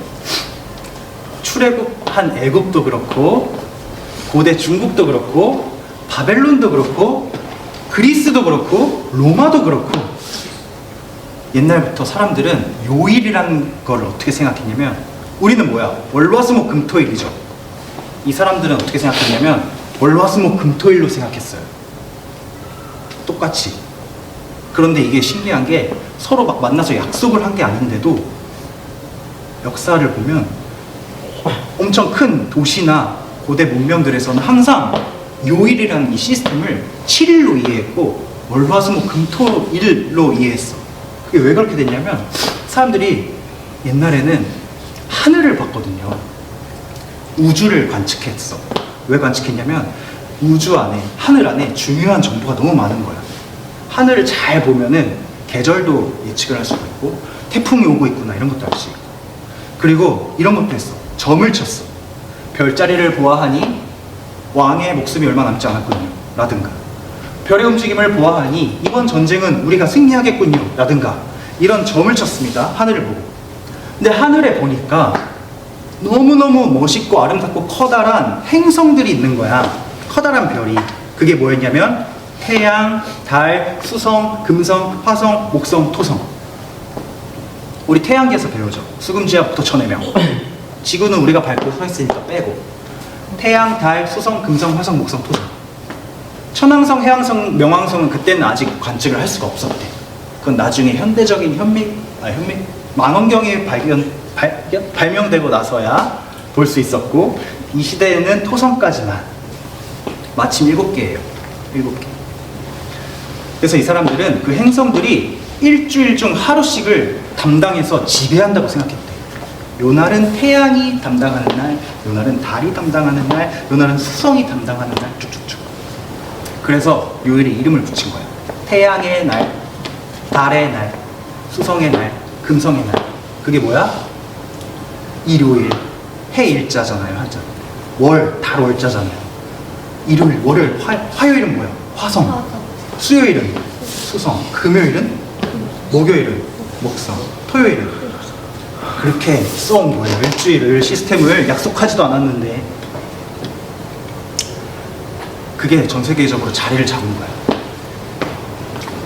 출애굽한 애굽도 그렇고 고대 중국도 그렇고 바벨론도 그렇고 그리스도 그렇고 로마도 그렇고 옛날부터 사람들은 요일이라는 걸 어떻게 생각했냐면, 우리는 뭐야? 월화수목금토일이죠. 이 사람들은 어떻게 생각했냐면 월화수목금토일로 생각했어요. 똑같이. 그런데 이게 신기한 게 서로 막 만나서 약속을 한 게 아닌데도 역사를 보면 엄청 큰 도시나 고대 문명들에서는 항상 요일이라는 이 시스템을 7일로 이해했고 월화수목금토일로 이해했어. 그게 왜 그렇게 됐냐면 사람들이 옛날에는 하늘을 봤거든요. 우주를 관측했어. 왜 관측했냐면 우주 안에, 하늘 안에 중요한 정보가 너무 많은 거야. 하늘을 잘 보면은 계절도 예측을 할 수가 있고 태풍이 오고 있구나 이런 것도 알 수 있고, 그리고 이런 것도 했어. 점을 쳤어. 별자리를 보아하니 왕의 목숨이 얼마 남지 않았군요 라든가, 별의 움직임을 보아하니 이번 전쟁은 우리가 승리하겠군요 라든가, 이런 점을 쳤습니다. 하늘을 보고. 근데 하늘에 보니까 너무너무 멋있고 아름답고 커다란 행성들이 있는 거야. 커다란 별이. 그게 뭐였냐면 태양, 달, 수성, 금성, 화성, 목성, 토성. 우리 태양계에서 배우죠. 수금지압부터 천해명. 지구는 우리가 밟고 서 있으니까 빼고 태양, 달, 수성, 금성, 화성, 목성, 토성. 천왕성, 해왕성, 명왕성은 그때는 아직 관측을 할 수가 없었대. 그건 나중에 현대적인 망원경이 발명되고 나서야 볼 수 있었고, 이 시대에는 토성까지만 마침 7개예요. 7개. 그래서 이 사람들은 그 행성들이 일주일 중 하루씩을 담당해서 지배한다고 생각했대. 요 날은 태양이 담당하는 날, 요 날은 달이 담당하는 날, 요 날은 수성이 담당하는 날, 쭉쭉쭉. 그래서 요일에 이름을 붙인 거야. 태양의 날, 달의 날, 수성의 날, 금성의 날. 그게 뭐야? 일요일, 해 일자잖아요, 한자. 월, 달 월자잖아요. 일요일, 월요일, 화요일은 뭐야? 화성. 수요일은 수성. 금요일은 목요일은 목성. 토요일은 그렇게 써온 거예요. 일주일을, 시스템을 약속하지도 않았는데 그게 전 세계적으로 자리를 잡은 거야.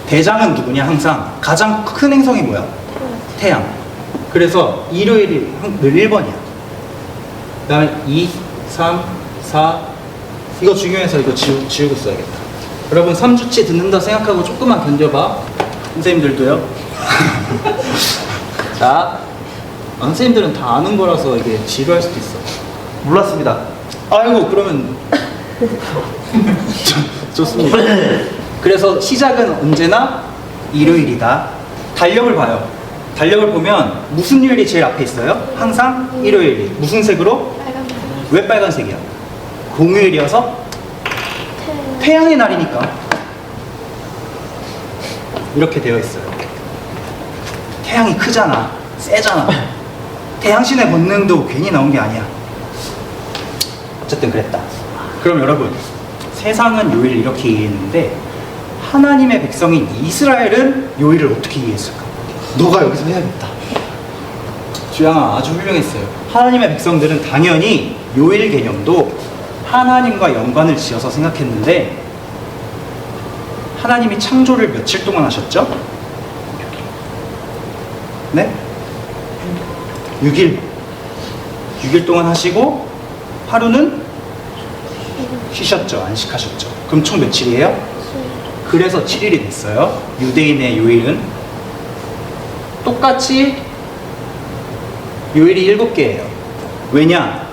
대장은 누구냐? 항상 가장 큰 행성이 뭐야? 태양. 그래서 일요일이 늘 1번이야. 그 다음에 2, 3, 4. 이거 중요해서 이거 지우고 써야겠다. 여러분 3주치 듣는다 생각하고 조금만 견뎌봐. 선생님들도요. 자, 선생님들은 다 아는 거라서 이게 지루할 수도 있어. 몰랐습니다. 아이고, 그러면 좋습니다. 그래서 시작은 언제나 일요일이다. 달력을 봐요. 달력을 보면 무슨 요일이 제일 앞에 있어요? 항상 일요일이. 무슨 색으로? 빨간색. 왜 빨간색이야? 공휴일이어서 태양의 날이니까 이렇게 되어 있어요. 태양이 크잖아, 세잖아. 태양신의 본능도 괜히 나온 게 아니야. 어쨌든 그랬다. 그럼 여러분, 세상은 요일을 이렇게 이해했는데 하나님의 백성인 이스라엘은 요일을 어떻게 이해했을까? 너가 여기서 해야겠다. 주양아, 아주 훌륭했어요. 하나님의 백성들은 당연히 요일 개념도 하나님과 연관을 지어서 생각했는데, 하나님이 창조를 며칠 동안 하셨죠? 네? 6일. 6일 동안 하시고 하루는 쉬셨죠. 안식하셨죠. 그럼 총 며칠이에요? 그래서 7일이 됐어요. 유대인의 요일은 똑같이 요일이 7개예요. 왜냐?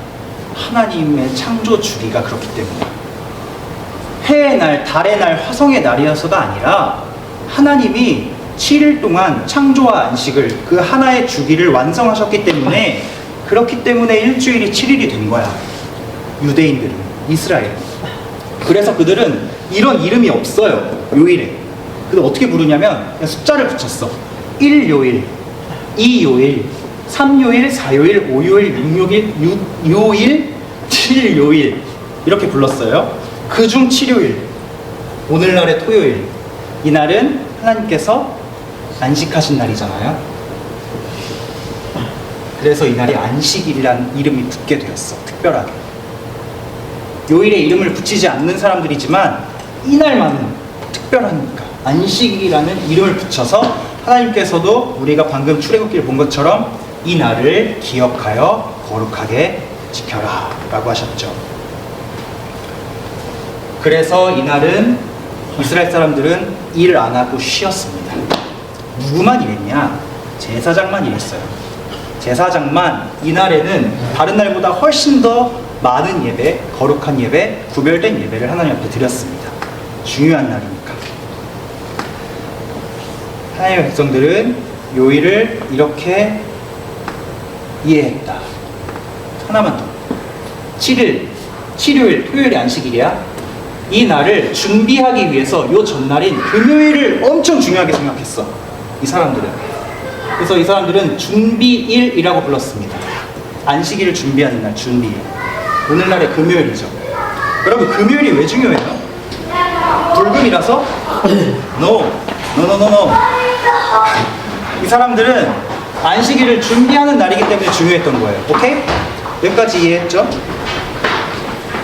하나님의 창조 주기가 그렇기 때문에. 해의 날, 달의 날, 화성의 날이어서가 아니라 하나님이 7일 동안 창조와 안식을, 그 하나의 주기를 완성하셨기 때문에, 그렇기 때문에 일주일이 7일이 된 거야. 유대인들은, 이스라엘. 그래서 그들은 이런 이름이 없어요, 요일에. 근데 어떻게 부르냐면 그냥 숫자를 붙였어. 1요일, 2요일, 3요일, 4요일, 5요일, 6요일, 7요일 이렇게 불렀어요. 그중 7요일, 오늘날의 토요일, 이날은 하나님께서 안식하신 날이잖아요. 그래서 이날이 안식일이라는 이름이 붙게 되었어, 특별하게. 요일에 이름을 붙이지 않는 사람들이지만 이날만은 특별하니까 안식일이라는 이름을 붙여서 하나님께서도 우리가 방금 출애굽기를 본 것처럼 이 날을 기억하여 거룩하게 지켜라 라고 하셨죠. 그래서 이날은 이스라엘 사람들은 일 안 하고 쉬었습니다. 누구만 일했냐? 제사장만 일했어요. 제사장만 이날에는 다른 날보다 훨씬 더 많은 예배, 거룩한 예배, 구별된 예배를 하나님 앞에 드렸습니다. 중요한 날이니까. 하나님의 백성들은 요일을 이렇게 이해했다. 하나만 더. 7일, 7요일, 토요일이 안식일이야. 이 날을 준비하기 위해서 요 전날인 금요일을 엄청 중요하게 생각했어, 이 사람들은. 그래서 이 사람들은 준비일이라고 불렀습니다. 안식일을 준비하는 날, 준비일. 오늘날의 금요일이죠. 여러분, 금요일이 왜 중요해요? 불금이라서? No. 이 사람들은 안식일을 준비하는 날이기 때문에 중요했던 거예요. 오케이? 여기까지 이해했죠?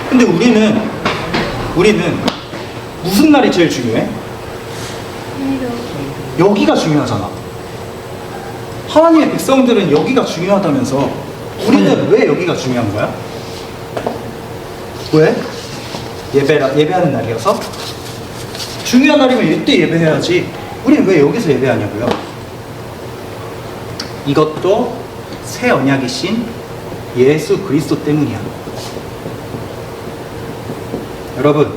근데 우리는 무슨 날이 제일 중요해? 여기가 중요하잖아. 하나님의 백성들은 여기가 중요하다면서 우리는 왜 여기가 중요한 거야? 왜? 예배하는 날이어서? 중요한 날이면 이때 예배해야지. 우리는 왜 여기서 예배하냐고요? 이것도 새 언약이신 예수 그리스도 때문이야. 여러분,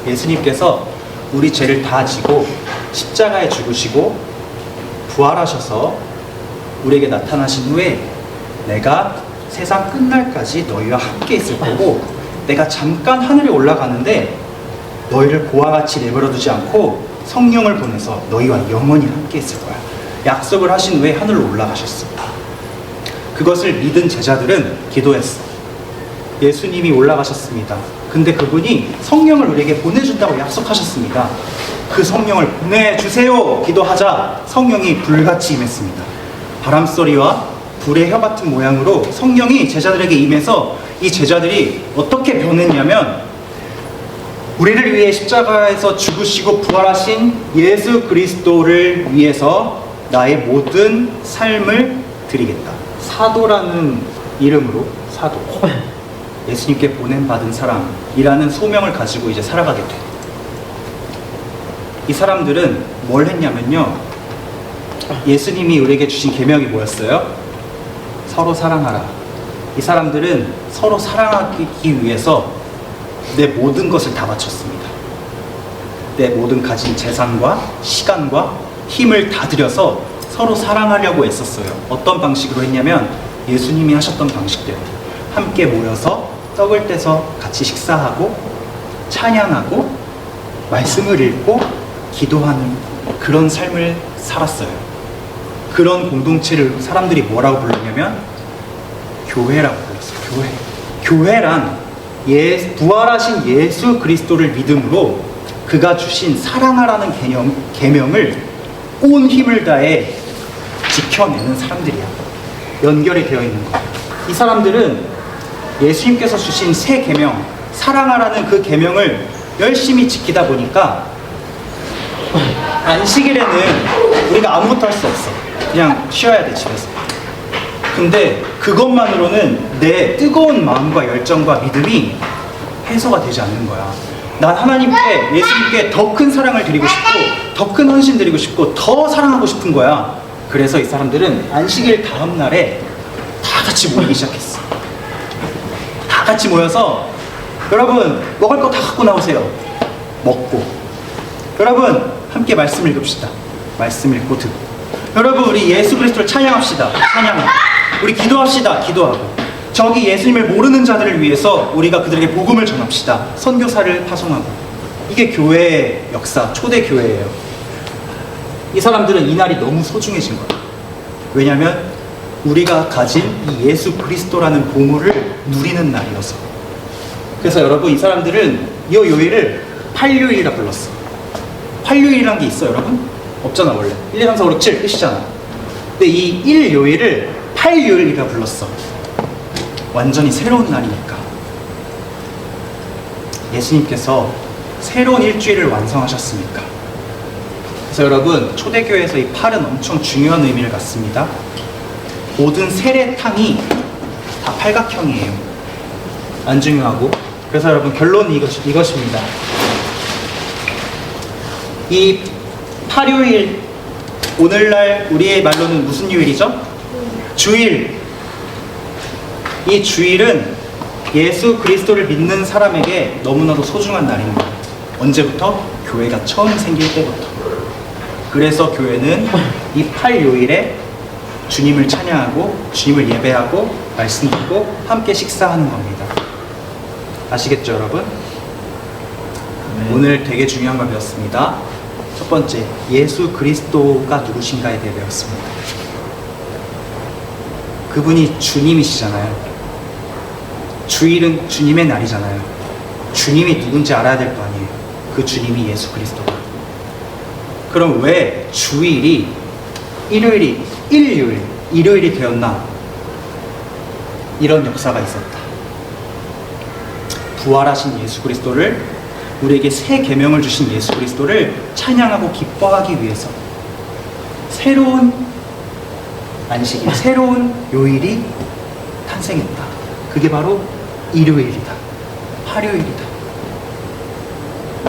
예수님께서 우리 죄를 다 지고 십자가에 죽으시고 부활하셔서 우리에게 나타나신 후에 내가 세상 끝날까지 너희와 함께 있을 거고 내가 잠깐 하늘에 올라가는데 너희를 고와 같이 내버려 두지 않고 성령을 보내서 너희와 영원히 함께 있을 거야. 약속을 하신 후에 하늘로 올라가셨습니다. 그것을 믿은 제자들은 기도했어. 예수님이 올라가셨습니다. 근데 그분이 성령을 우리에게 보내준다고 약속하셨습니다. 그 성령을 보내주세요 기도하자 성령이 불같이 임했습니다. 바람소리와 불의 혀 같은 모양으로 성령이 제자들에게 임해서 이 제자들이 어떻게 변했냐면 우리를 위해 십자가에서 죽으시고 부활하신 예수 그리스도를 위해서 나의 모든 삶을 드리겠다. 사도라는 이름으로 사도, 예수님께 보냄받은 사람이라는 소명을 가지고 이제 살아가게 돼. 이 사람들은 뭘 했냐면요, 예수님이 우리에게 주신 계명이 뭐였어요? 서로 사랑하라. 이 사람들은 서로 사랑하기 위해서 내 모든 것을 다 바쳤습니다. 내 모든 가진 재산과 시간과 힘을 다 들여서 서로 사랑하려고 애썼어요. 어떤 방식으로 했냐면 예수님이 하셨던 방식대로 함께 모여서 떡을 떼서 같이 식사하고 찬양하고 말씀을 읽고 기도하는 그런 삶을 살았어요. 그런 공동체를 사람들이 뭐라고 불렀냐면 교회라고 불렀어요. 교회란 부활하신 예수 그리스도를 믿음으로 그가 주신 사랑하라는 계명을 온 힘을 다해 지켜내는 사람들이야. 연결이 되어 있는 거야. 이 사람들은 예수님께서 주신 새 계명, 사랑하라는 그 계명을 열심히 지키다 보니까 안식일에는 우리가 아무것도 할 수 없어. 그냥 쉬어야 돼, 집에서. 근데 그것만으로는 내 뜨거운 마음과 열정과 믿음이 해소가 되지 않는 거야. 난 하나님께, 예수님께 더 큰 사랑을 드리고 싶고 더 큰 헌신 드리고 싶고 더 사랑하고 싶은 거야. 그래서 이 사람들은 안식일 다음 날에 다 같이 모이기 시작했어. 다 같이 모여서 여러분 먹을 거 다 갖고 나오세요. 먹고, 여러분 함께 말씀 읽읍시다. 말씀 읽고 듣고, 여러분 우리 예수 그리스도를 찬양합시다. 찬양하고, 우리 기도합시다. 기도하고, 저기 예수님을 모르는 자들을 위해서 우리가 그들에게 복음을 전합시다. 선교사를 파송하고. 이게 교회의 역사, 초대 교회예요. 이 사람들은 이날이 너무 소중해진 거예요. 왜냐하면 우리가 가진 이 예수 그리스도라는 보물을 누리는 날이어서. 그래서 여러분, 이 사람들은 이 요일을 팔요일이라 불렀어. 팔요일이란 게 있어, 여러분? 없잖아, 원래. 1, 2, 3, 4, 5, 6, 7 끝이잖아. 근데 이 1요일을 팔요일이라 불렀어. 완전히 새로운 날이니까. 예수님께서 새로운 일주일을 완성하셨으니까. 그래서 여러분, 초대교회에서 이 팔은 엄청 중요한 의미를 갖습니다. 모든 세례탕이 다 팔각형이에요. 안 중요하고. 그래서 여러분, 결론이 이것입니다. 이 팔요일, 오늘날 우리의 말로는 무슨 요일이죠? 주일. 이 주일은 예수 그리스도를 믿는 사람에게 너무나도 소중한 날입니다. 언제부터? 교회가 처음 생길 때부터. 그래서 교회는 이 팔요일에 주님을 찬양하고 주님을 예배하고 말씀 듣고 함께 식사하는 겁니다. 아시겠죠, 여러분? 네. 오늘 되게 중요한 걸 배웠습니다. 첫 번째, 예수 그리스도가 누구신가에 대해 배웠습니다. 그분이 주님이시잖아요. 주일은 주님의 날이잖아요. 주님이 누군지 알아야 될 거 아니에요. 그 주님이 예수 그리스도다. 그럼 왜 주일이 일요일이 되었나? 이런 역사가 있었다. 부활하신 예수 그리스도를, 우리에게 새 계명을 주신 예수 그리스도를 찬양하고 기뻐하기 위해서 새로운 안식일, 새로운 요일이 탄생했다. 그게 바로 일요일이다. 화요일이다.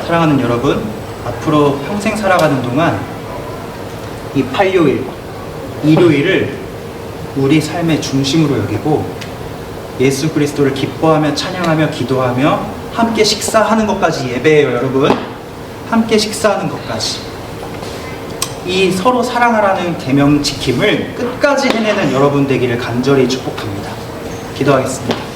사랑하는 여러분, 앞으로 평생 살아가는 동안 이 팔요일, 일요일을 우리 삶의 중심으로 여기고 예수 그리스도를 기뻐하며 찬양하며 기도하며 함께 식사하는 것까지 예배예요, 여러분. 함께 식사하는 것까지. 이 서로 사랑하라는 계명 지킴을 끝까지 해내는 여러분 되기를 간절히 축복합니다. 기도하겠습니다.